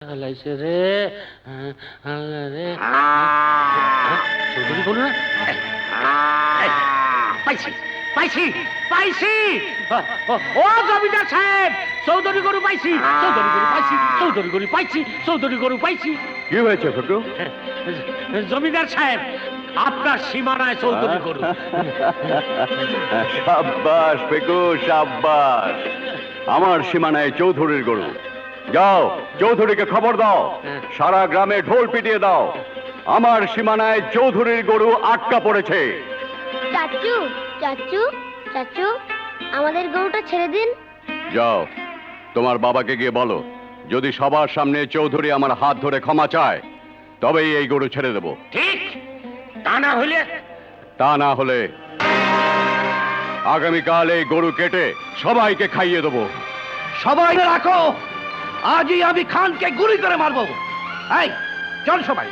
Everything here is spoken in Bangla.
লাইছে রে আল্লাহ রে চৌধুরী বলো না পাইছি পাইছি পাইছি ও জমিদার সাহেব চৌধুরী গরু পাইছি চৌধুরী গরু পাইছি চৌধুরী গরু পাইছি চৌধুরী গরু পাইছি কি হয়েছে ছোটু? জমিদার সাহেব আপনার সীমানায় চৌধুরী গরু সাব্বাস পেকু সাব্বাস, আমার সীমানায় চৌধুরীর গরু। যাও চৌধুরীকে খবর দাও, সারা গ্রামে ঢোল পিটিয়ে দাও, আমার সীমানায় চৌধুরীর গরু আটকা পড়েছে। চাচু চাচু চাচু আমাদের গরুটা ছেড়ে দিন। যাও তোমার বাবাকে গিয়ে বলো, যদি সবার সামনে চৌধুরী আমার হাত ধরে ক্ষমা চায় তবেই এই গরু ছেড়ে দেব। ঠিক তা না হলে আগামীকাল এই গরু কেটে সবাইকে খাইয়ে দেবো। সবাই রাখো, আজই আমি খানকে গুলি করে মারবো। এই চল সবাই।